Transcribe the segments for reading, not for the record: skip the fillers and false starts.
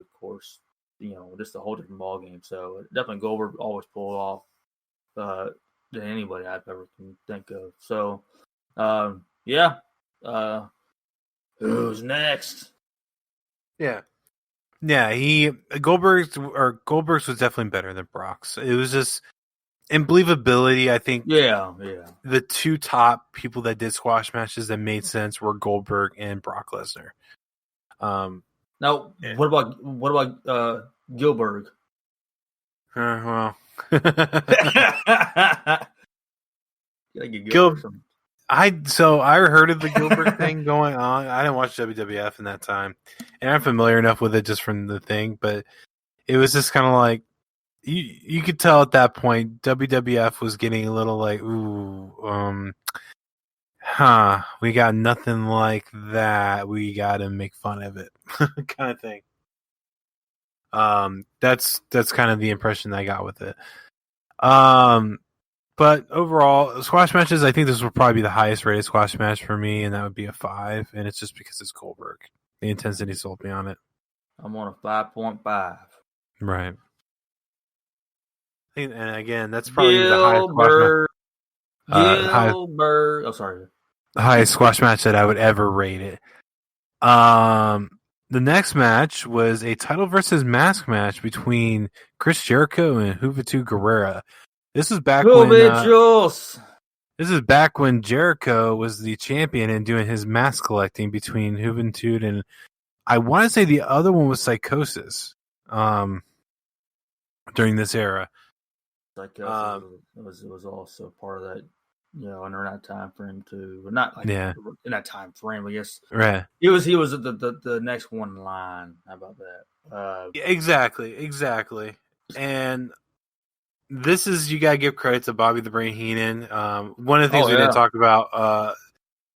of course, just a whole different ball game. So definitely Goldberg always pulled off than anybody I've ever can think of. So yeah, who's next? Yeah. Goldberg's was definitely better than Brock's. It was just in believability. I think the two top people that did squash matches that made sense were Goldberg and Brock Lesnar. Now, what about Gilbert? Well, I heard of the Gilbert thing going on. I didn't watch WWF in that time, and I'm familiar enough with it just from the thing. But it was just kind of like you could tell at that point WWF was getting a little like, ooh, we got nothing like that. We got to make fun of it, kind of thing. That's kind of the impression I got with it. But overall, squash matches, I think this will probably be the highest rated squash match for me, and that would be a 5. And it's just because it's Goldberg. The intensity sold me on it. I'm on a 5.5. Right. And again, that's probably the highest squash match. Gilbert. Oh, sorry. The highest squash match that I would ever rate it. The next match was a title versus mask match between Chris Jericho and Juventud Guerrera. This is back when Jericho was the champion and doing his mask collecting between Juventud and I want to say the other one was Psychosis. During this era, Psychosis was also part of that. Under that time frame too, but not like in that time frame. I guess right. He was the next one in line. How about that? Exactly. And this is you gotta give credit to Bobby the Brain Heenan. One of the things we didn't talk about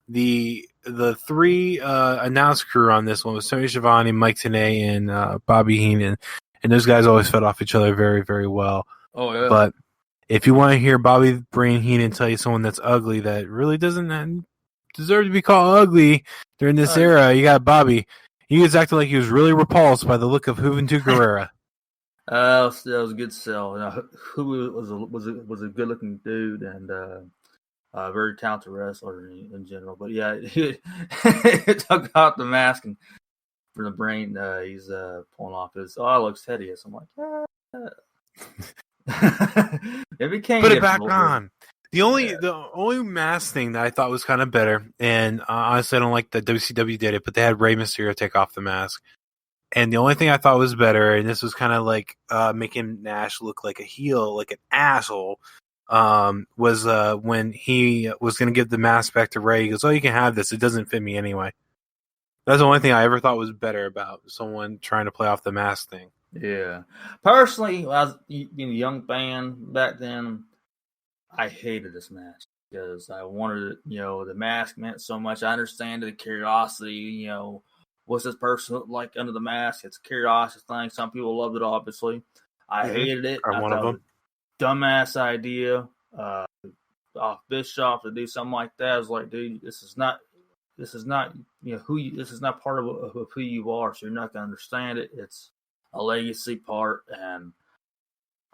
the 3 announced crew on this one was Tony Schiavone, Mike Tenay, and Bobby Heenan, and those guys always fed off each other very, very well. Oh yeah, but. If you want to hear Bobby the Brain Heenan tell you someone that's ugly that really doesn't deserve to be called ugly during this era, you got Bobby. He was acting like he was really repulsed by the look of Juventud Guerrera. That was a good sell. Who was a good looking dude and a very talented wrestler in general. But yeah, he took out the mask and for the Brain, he's pulling off his. Oh, it looks hideous. I'm like, Put it back on. The only mask thing that I thought was kind of better, and honestly, I don't like that WCW did it, but they had Rey Mysterio take off the mask. And the only thing I thought was better, and this was kind of like making Nash look like a heel, like an asshole, was when he was going to give the mask back to Rey. He goes, "Oh, you can have this. It doesn't fit me anyway." That's the only thing I ever thought was better about someone trying to play off the mask thing. Yeah. Personally, I was a young fan back then. I hated this match because I wanted it, the mask meant so much. I understand the curiosity, what's this person look like under the mask? It's a curiosity thing. Some people loved it, obviously. I hated it. I'm one of them. Dumbass idea. Off Bischoff to do something like that. I was like, dude, this is not this is not part of who you are, so you're not gonna understand it. It's a legacy part, and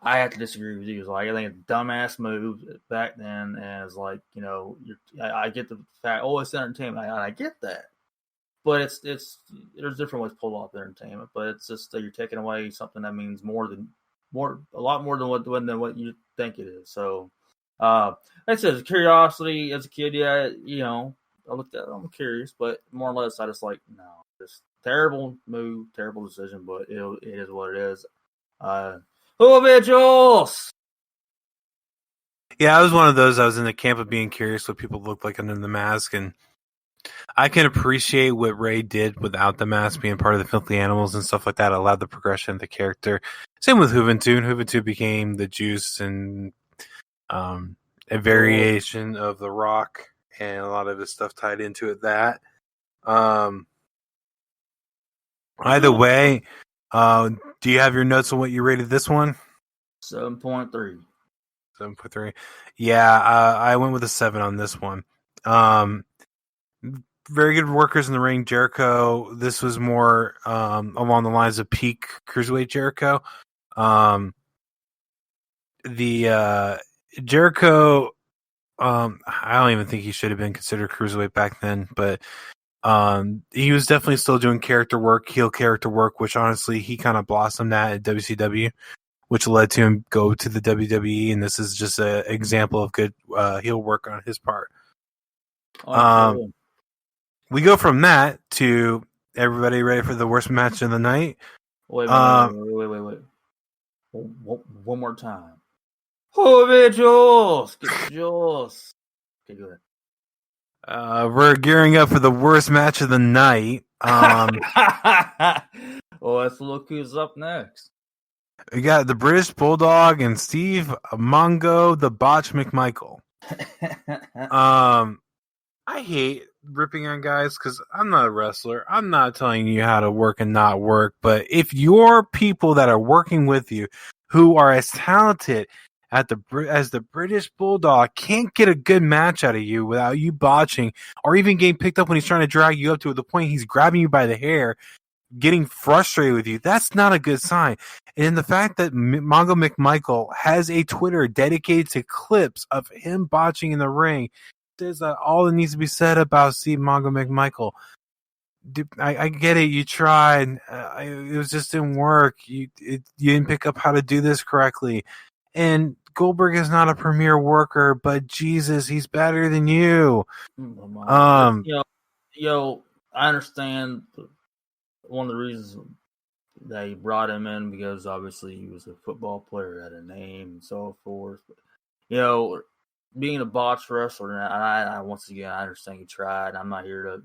I have to disagree with you. It's like I think it's a dumbass move back then, and it's like I get the fact. Oh, it's entertainment. I get that, but it's there's different ways to pull off entertainment. But it's just that you're taking away something that means a lot more than what you think it is. So, like I said, curiosity as a kid, I looked at it, I'm curious, but more or less, I just like, no, just terrible move, terrible decision, but it is what it is. Jules! Yeah, I was one of those. I was in the camp of being curious what people looked like under the mask, and I can appreciate what Ray did without the mask, being part of the Filthy Animals and stuff like that. Allowed the progression of the character. Same with Juventud. Juventud became the Juice and a variation of The Rock, and a lot of his stuff tied into it. That either way, do you have your notes on what you rated this one? 7.3. 7.3. Yeah, I went with a 7 on this one. very good workers in the ring. Jericho, this was more along the lines of peak cruiserweight Jericho. Jericho, I don't even think he should have been considered cruiserweight back then, but he was definitely still doing character work, heel character work, which honestly he kind of blossomed at WCW, which led to him go to the WWE, and this is just an example of good heel work on his part. We go from that to everybody ready for the worst match of the night. Wait. One more time. Jules! Get Jules! Okay, go ahead. We're gearing up for the worst match of the night. Let's look who's up next. We got the British Bulldog and Steve Mongo, the Botch McMichael. I hate ripping on guys because I'm not a wrestler. I'm not telling you how to work and not work. But if your people that are working with you who are as talented as the British Bulldog can't get a good match out of you without you botching or even getting picked up when he's trying to drag you up to the point he's grabbing you by the hair, getting frustrated with you, that's not a good sign. And the fact that Mongo McMichael has a Twitter dedicated to clips of him botching in the ring says that all that needs to be said about Steve Mongo McMichael. I get it. You tried. It just didn't work. You didn't pick up how to do this correctly. And Goldberg is not a premier worker, but Jesus, he's better than you. I understand one of the reasons that he brought him in because obviously he was a football player, had a name and so forth. But, being a botched wrestler, and I once again, I understand he tried. I'm not here to,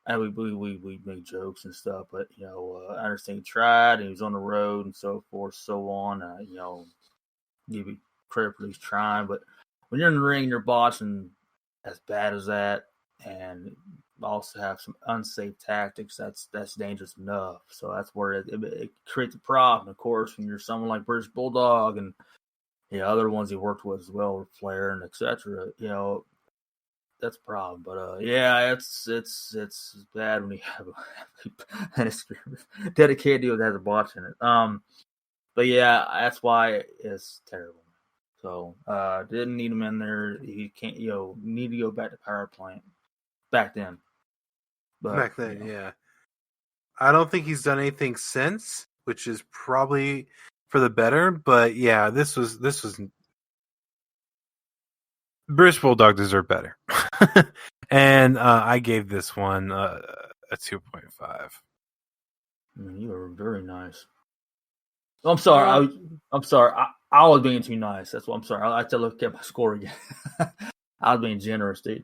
and we make jokes and stuff, but I understand he tried and he was on the road and so forth, so on. Give you credit for he's trying, but when you're in the ring, you're botching as bad as that, and also have some unsafe tactics. That's dangerous enough. So that's where it creates a problem. Of course, when you're someone like British Bulldog and other ones he worked with as well, with Flair and etc. That's a problem. But it's bad when you have an dedicated deal that has a botch in it. But yeah, that's why it's terrible. So didn't need him in there. He can't. Need to go back to power plant back then. But, back then, yeah. I don't think he's done anything since, which is probably for the better, but yeah, this was British Bulldog deserved better. And I gave this one a 2.5. You were very nice. I'm sorry. I'm sorry. I was being too nice. That's what I'm sorry. I have to look at my score again. I was being generous, dude.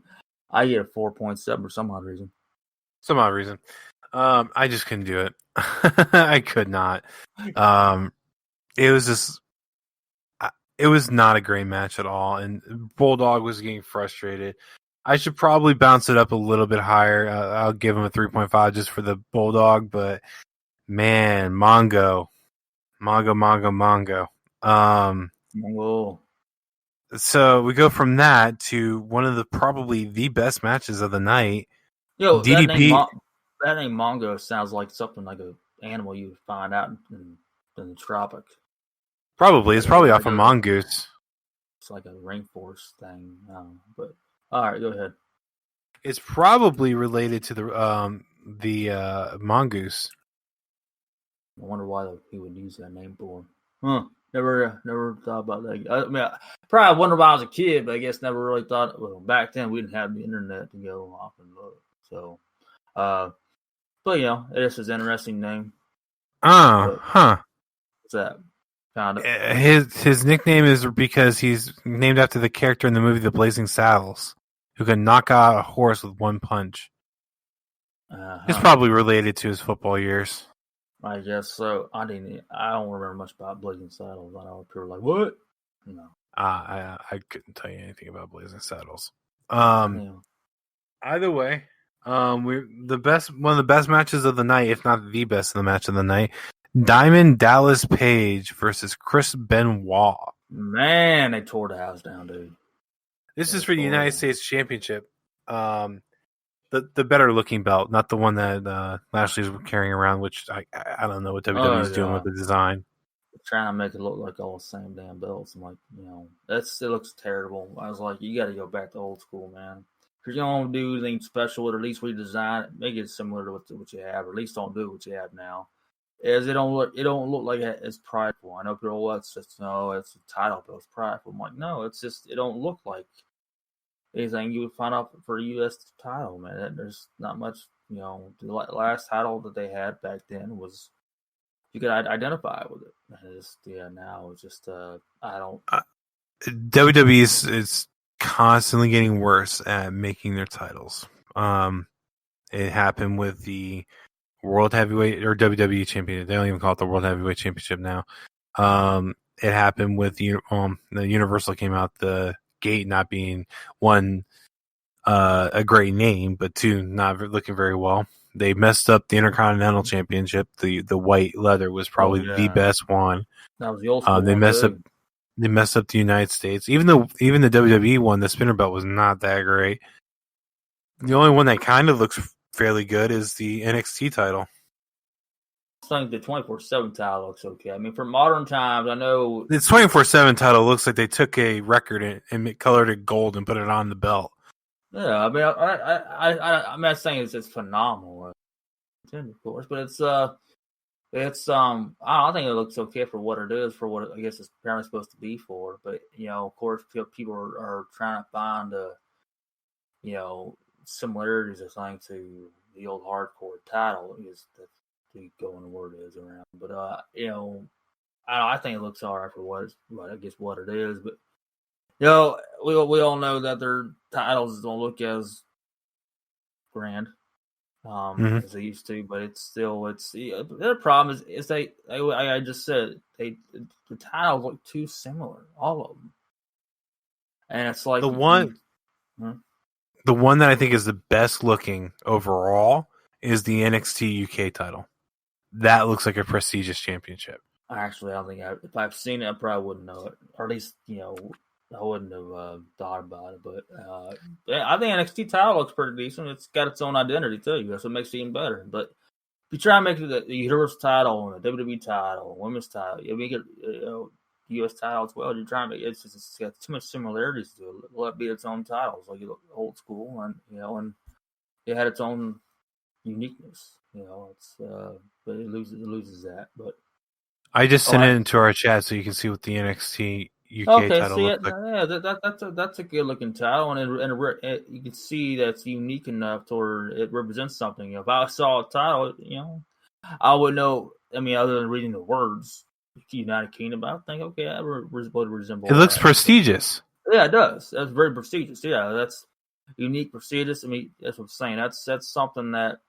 I get a 4.7 for some odd reason. I just couldn't do it. I could not. It was not a great match at all, and Bulldog was getting frustrated. I should probably bounce it up a little bit higher. I'll give him a 3.5 just for the Bulldog, but man, Mongo. Mongo. So we go from that to one of probably the best matches of the night. DDP. That name Mongo sounds like something like an animal you would find out in the tropics. Probably. It's probably off of Mongoose. It's like a rainforest thing. But all right, go ahead. It's probably related to the Mongoose. I wonder why he would use that name for. Never thought about that. I mean, I probably wonder why I was a kid, but I guess never really thought. Well, back then we didn't have the internet to go off and look. So, but it is an interesting name. What's that? Kind of. His nickname is because he's named after the character in the movie The Blazing Saddles, who can knock out a horse with one punch. It's probably related to his football years. I guess so. I don't remember much about Blazing Saddles. I know people were like, "What?" No. I couldn't tell you anything about Blazing Saddles. Either way, one of the best matches of the night, if not the best of the match of the night. Diamond Dallas Page versus Chris Benoit. Man, they tore the house down, dude. This is for the United States Championship. the better looking belt, not the one that Lashley's carrying around, which I don't know what WWE's doing with the design. Trying to make it look like all the same damn belts. I'm like, it looks terrible. I was like, you got to go back to old school, man. Because you don't do anything special with it, at least redesign it, make it similar to what you have, or at least don't do what you have now. As it don't look like it's prideful. I know people, it's a title, but it's prideful. I'm like, no, it's just it don't look like anything you would find out for a U.S. title, man. There's not much, the last title that they had back then was you could identify with it. Now it's just I don't. WWE is constantly getting worse at making their titles. It happened with the World Heavyweight or WWE Championship. They don't even call it the World Heavyweight Championship now. It happened with the Universal came out the gate not being one a great name, but two not looking very well. They messed up the Intercontinental Championship. The white leather was probably the best one. That was the old school they messed up. They messed up the United States. Even the WWE one, the spinner belt was not that great. The only one that kind of looks fairly good is the NXT title. I think the 24/7 title looks okay. I mean, for modern times, I know the 24/7 title looks like they took a record and colored it gold and put it on the belt. Yeah, I mean, I'm not saying it's phenomenal, of course, but I think it looks okay for what it is, for what I guess it's apparently supposed to be for. But of course, people are trying to find similarities, I think, to the old hardcore title. Is that's the going word is around. But I think it looks all right for what it is. But we all know that their titles don't look as grand. As they used to, but their problem is I just said the titles look too similar, all of them, and it's like the one that I think is the best looking overall is the NXT UK title. That looks like a prestigious championship. Actually, I don't think if I've seen it, I probably wouldn't know it, or at least I wouldn't have thought about it, but I think NXT title looks pretty decent. It's got its own identity too. That's what makes it even better. But if you try and make it the Universal title and the WWE title, women's title, you make it U.S. title as well. You're trying to make it's got too much similarities to it. Let it be its own titles, like old school, and and it had its own uniqueness. But it loses that. But I just sent it into our chat so you can see what the NXT UK title looks like. Yeah, that's a good looking title, and you can see that's unique enough to where it represents something. If I saw a title, I would know. I mean, other than reading the words, United Kingdom, I think, okay, that would resemble. It looks prestigious. Yeah, it does. That's very prestigious. Yeah, that's unique, prestigious. I mean, that's what I'm saying. That's something that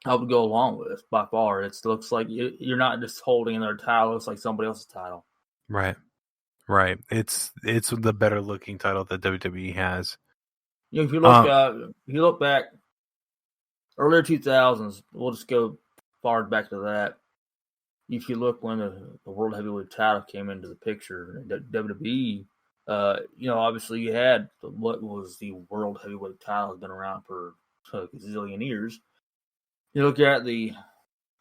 I would go along with by far. It looks like you're not just holding their title; it's like somebody else's title. Right. It's the better looking title that WWE has. If you look back earlier 2000s, we'll just go far back to that. If you look when the World Heavyweight title came into the picture, WWE, obviously you had what was the World Heavyweight title has been around for a gazillion years. You look at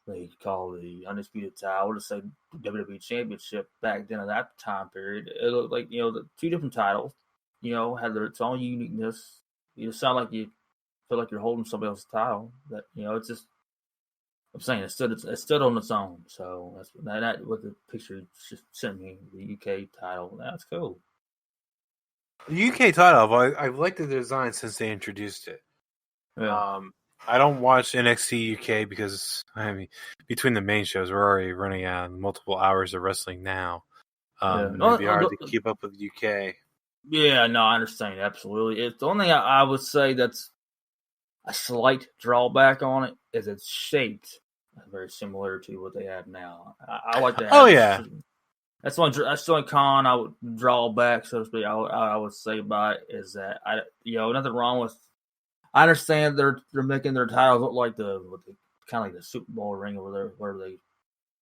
they call the Undisputed title, we'll just say WWE Championship back then at that time period. It looked like, the two different titles, had its own uniqueness. You sound like you feel like you're holding somebody else's title. That, it's just, I'm saying it stood on its own. So that's what the picture just sent me, the UK title. That's cool. The UK title, I've liked the design since they introduced it. Yeah. I don't watch NXT UK because, between the main shows, we're already running on multiple hours of wrestling now. It'd be hard to keep up with UK. Yeah, no, I understand. Absolutely. It's the only thing I would say that's a slight drawback on it is it's shaped very similar to what they have now. I like that. Oh, yeah. That's the only con I would draw back, so to speak, I would say about it is that, nothing wrong with. I understand they're making their titles look like the kind of like the Super Bowl ring where they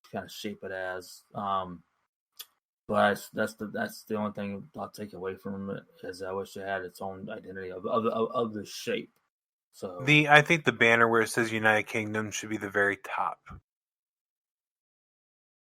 kind of shape it as. But that's the only thing I'll take away from it is I wish it had its own identity of the shape. So I think the banner where it says United Kingdom should be the very top.